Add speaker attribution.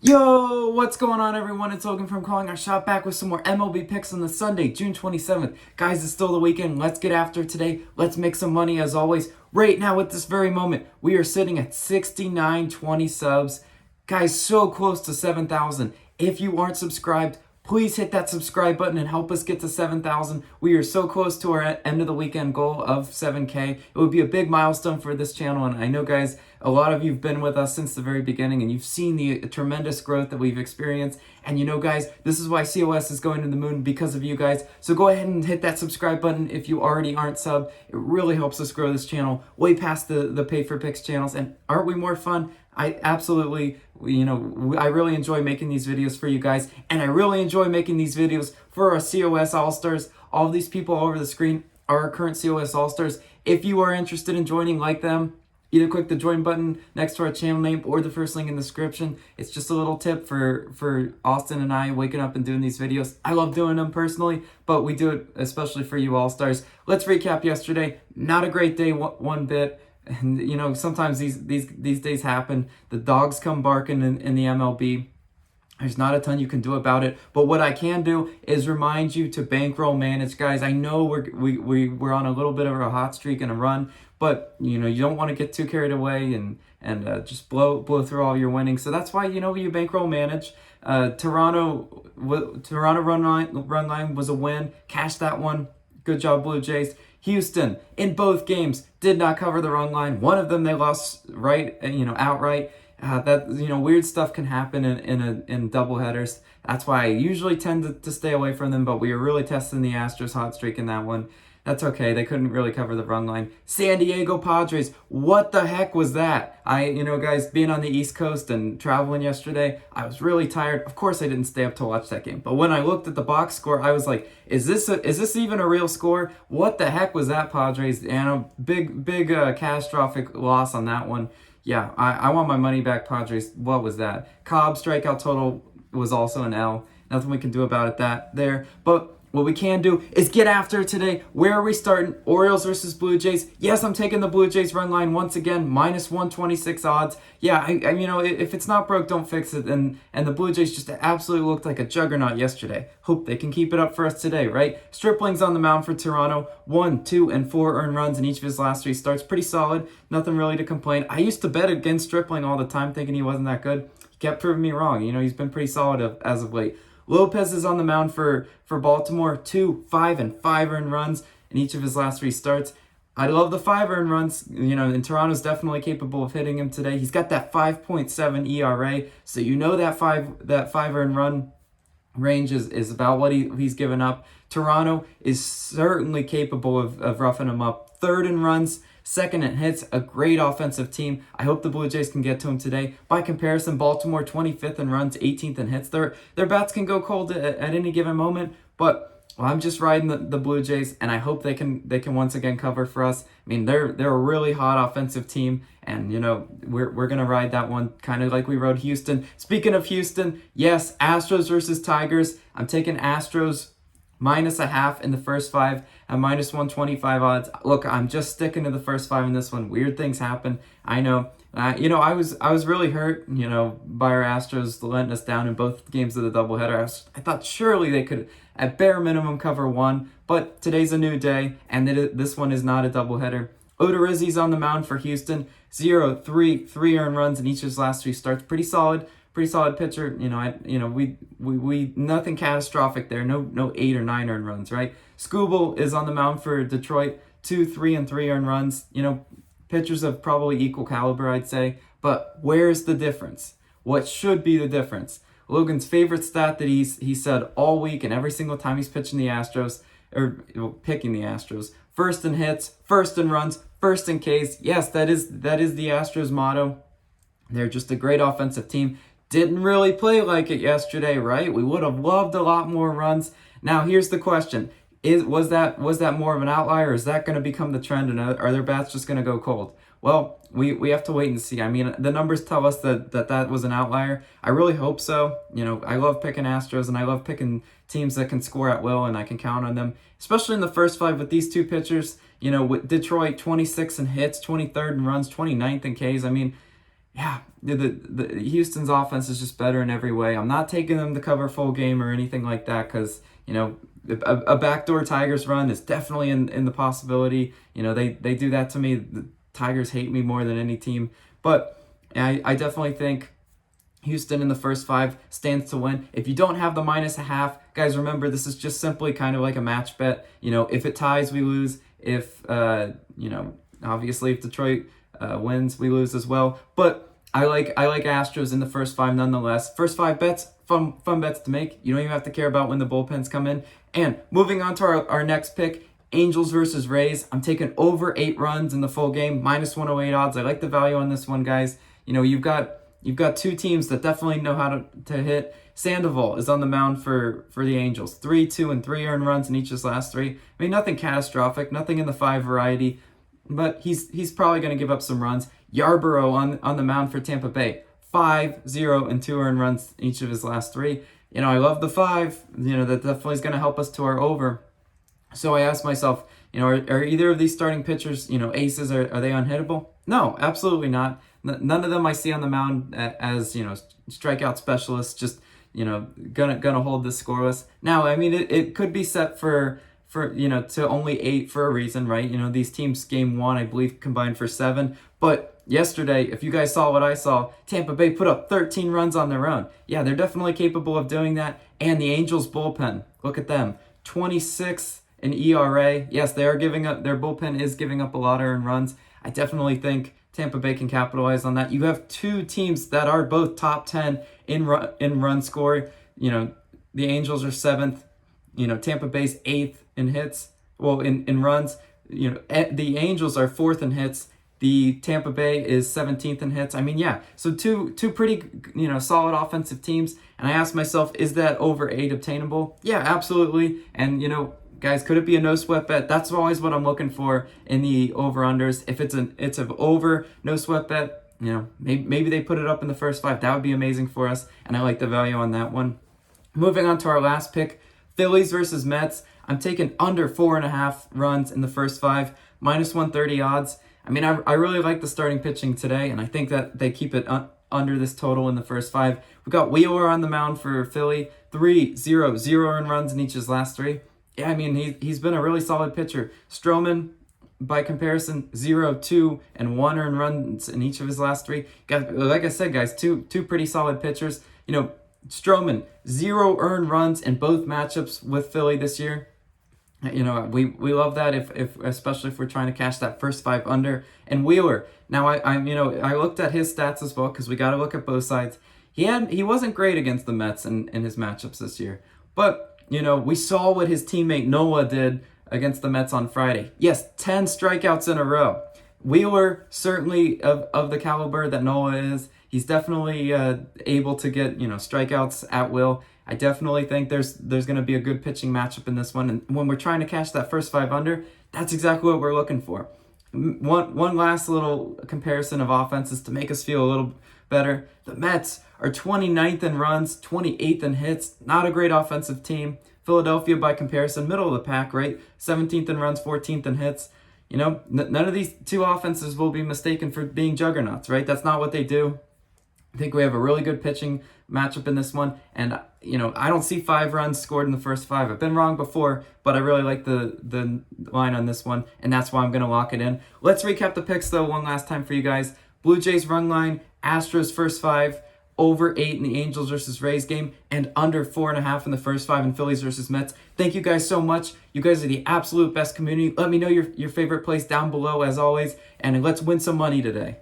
Speaker 1: Yo, what's going on, everyone? It's Logan from Calling Our Shot, back with some more MLB picks on the Sunday, June 27th. Guys, it's still the weekend. Let's get after it today. Let's make some money as always. Right now, at this very moment, we are sitting at 6920 subs. Guys, so close to 7,000. If you aren't subscribed, please hit that subscribe button and help us get to 7,000. We are so close to our end of the weekend goal of 7K. It would be a big milestone for this channel, and I know, guys, a lot of you have been with us since the very beginning, and you've seen the tremendous growth that we've experienced. And you know, guys, this is why COS is going to the moon, because of you guys. So go ahead and hit that subscribe button if you already aren't subbed. It really helps us grow this channel way past the Pay for Picks channels. And aren't we more fun? I absolutely, I really enjoy making these videos for you guys, and I really enjoy making these videos for our COS All-Stars. All these people all over the screen are our current COS All-Stars. If you are interested in joining like them, either click the join button next to our channel name or the first link in the description. It's just a little tip for Austin and I waking up and doing these videos. I love doing them personally, but we do it especially for you All-Stars. Let's recap yesterday. Not a great day one bit. And sometimes these days happen. The dogs come barking in the MLB. There's not a ton you can do about it, but what I can do is remind you to bankroll manage, guys. I know we're on a little bit of a hot streak and a run, but you don't want to get too carried away and just blow through all your winnings. So that's why you bankroll manage. Toronto run line was a win. Cash that one. Good job, Blue Jays. Houston, in both games, did not cover the run line. One of them they lost outright. Weird stuff can happen in doubleheaders. That's why I usually tend to stay away from them, but we were really testing the Astros hot streak in that one. That's okay. They couldn't really cover the run line. San Diego Padres, what the heck was that? Guys, being on the East Coast and traveling yesterday, I was really tired. Of course, I didn't stay up to watch that game. But when I looked at the box score, I was like, is this even a real score? What the heck was that, Padres? And a big catastrophic loss on that one. Yeah, I want my money back, Padres. What was that? Cobb strikeout total was also an L. Nothing we can do about it there. But what we can do is get after it today. Where are we starting? Orioles versus Blue Jays. Yes, I'm taking the Blue Jays run line once again, minus 126 odds. Yeah, if it's not broke, don't fix it. And the Blue Jays just absolutely looked like a juggernaut yesterday. Hope they can keep it up for us today, right? Stripling's on the mound for Toronto. 1, 2, and 4 earned runs in each of his last 3 starts. Pretty solid. Nothing really to complain. I used to bet against Stripling all the time, thinking he wasn't that good. He kept proving me wrong. He's been pretty solid as of late. Lopez is on the mound for Baltimore. 2, 5, and 5 earned runs in each of his last 3 starts. I love the 5 earned runs. And Toronto's definitely capable of hitting him today. He's got that 5.7 ERA, so that 5 earned run range is about what he's given up. Toronto is certainly capable of roughing him up. 3rd in runs, 2nd in hits, a great offensive team. I hope the Blue Jays can get to him today. By comparison, Baltimore 25th in runs, 18th in hits. Their bats can go cold at any given moment, but I'm just riding the Blue Jays, and I hope they can once again cover for us. I mean, they're a really hot offensive team, and we're gonna ride that one kind of like we rode Houston. Speaking of Houston, yes, Astros versus Tigers. I'm taking Astros minus a half in the first 5 at minus 125 odds. Look, I'm just sticking to the first 5 in this one. Weird things happen. I know. I was really hurt, by our Astros letting us down in both games of the doubleheader. I thought surely they could, at bare minimum, cover 1. But today's a new day, and this one is not a doubleheader. Odorizzi's on the mound for Houston. 0, 3 earned runs in each of his last 3 starts. Pretty solid pitcher. We nothing catastrophic there. No 8 or 9 earned runs, right? Skubal is on the mound for Detroit. 2, 3, and 3 earned runs. Pitchers of probably equal caliber, I'd say. But where's the difference? What should be the difference? Logan's favorite stat that he said all week and every single time he's pitching the Astros, or picking the Astros. 1st in hits, 1st in runs, 1st in Ks. Yes, that is the Astros motto. They're just a great offensive team. Didn't really play like it yesterday, right? We would have loved a lot more runs. Now, here's the question. Was that more of an outlier, or is that going to become the trend, and are their bats just going to go cold? Well, we have to wait and see. I mean, the numbers tell us that was an outlier. I really hope so. I love picking Astros, and I love picking teams that can score at will, and I can count on them, especially in the first 5 with these 2 pitchers. With Detroit, 26 in hits, 23rd in runs, 29th in Ks. I mean, yeah, the Houston's offense is just better in every way. I'm not taking them to cover full game or anything like that because, a backdoor Tigers run is definitely in the possibility. They do that to me. The Tigers hate me more than any team. But I definitely think Houston in the first 5 stands to win. If you don't have the -0.5, guys, remember this is just simply kind of like a match bet. If it ties, we lose. If obviously if Detroit wins, we lose as well. But I like Astros in the first 5 nonetheless. First 5 bets, fun bets to make. You don't even have to care about when the bullpens come in. And moving on to our next pick, Angels versus Rays. I'm taking over 8 runs in the full game, -108 odds. I like the value on this one, guys. You've got 2 teams that definitely know how to hit. Sandoval is on the mound for the Angels. 3, 2, and 3 earned runs in each of his last 3. I mean, nothing catastrophic, nothing in the 5 variety, but he's probably going to give up some runs. Yarborough on the mound for Tampa Bay. 5, 0, and 2 earned runs in each of his last 3. I love the 5. That definitely is going to help us to our over. So I asked myself, are either of these starting pitchers, aces, are they unhittable? No, absolutely not. None of them I see on the mound as, strikeout specialists, just, gonna hold this scoreless. Now, I mean, it could be set for to only 8 for a reason, right? These teams game 1, I believe, combined for 7. But yesterday, if you guys saw what I saw, Tampa Bay put up 13 runs on their own. Yeah, they're definitely capable of doing that. And the Angels bullpen, look at them, 26 in ERA. Yes, they are giving up. Their bullpen is giving up a lot of earned runs. I definitely think Tampa Bay can capitalize on that. You have 2 teams that are both top 10 in run score. The Angels are 7th. Tampa Bay's 8th in hits. Well, in runs. The Angels are 4th in hits. The Tampa Bay is 17th in hits. I mean, yeah. So two pretty solid offensive teams. And I asked myself, is that over 8 obtainable? Yeah, absolutely. And guys, could it be a no sweat bet? That's always what I'm looking for in the over-unders. If it's an over, no sweat bet, maybe they put it up in the first 5. That would be amazing for us, and I like the value on that one. Moving on to our last pick, Phillies versus Mets. I'm taking under 4.5 runs in the first 5, -130 odds. I mean, I really like the starting pitching today, and I think that they keep it under this total in the first 5. We got Wheeler on the mound for Philly, 3, 0, 0 earned runs in each of his last 3. Yeah, I mean, he's been a really solid pitcher. Stroman, by comparison, 0, 2, and 1 earned runs in each of his last 3. Guys, like I said, guys, two pretty solid pitchers. Stroman, 0 earned runs in both matchups with Philly this year. We love that if especially if we're trying to cash that first 5 under. And Wheeler, now I looked at his stats as well because we got to look at both sides. He wasn't great against the Mets in his matchups this year, but we saw what his teammate Noah did against the Mets on Friday. Yes, 10 strikeouts in a row. Wheeler, certainly of the caliber that Noah is, he's definitely able to get strikeouts at will. I definitely think there's going to be a good pitching matchup in this one. And when we're trying to cash that first 5 under, that's exactly what we're looking for. One last little comparison of offenses to make us feel a little better. The Mets are 29th in runs, 28th in hits. Not a great offensive team. Philadelphia, by comparison, middle of the pack, right? 17th in runs, 14th in hits. None of these 2 offenses will be mistaken for being juggernauts, right? That's not what they do. I think we have a really good pitching matchup in this one. And, I don't see 5 runs scored in the first 5. I've been wrong before, but I really like the line on this one, and that's why I'm going to lock it in. Let's recap the picks, though, one last time for you guys. Blue Jays run line, Astros first 5, over 8 in the Angels versus Rays game, and under 4.5 in the first 5 in Phillies versus Mets. Thank you guys so much. You guys are the absolute best community. Let me know your favorite place down below, as always, and let's win some money today.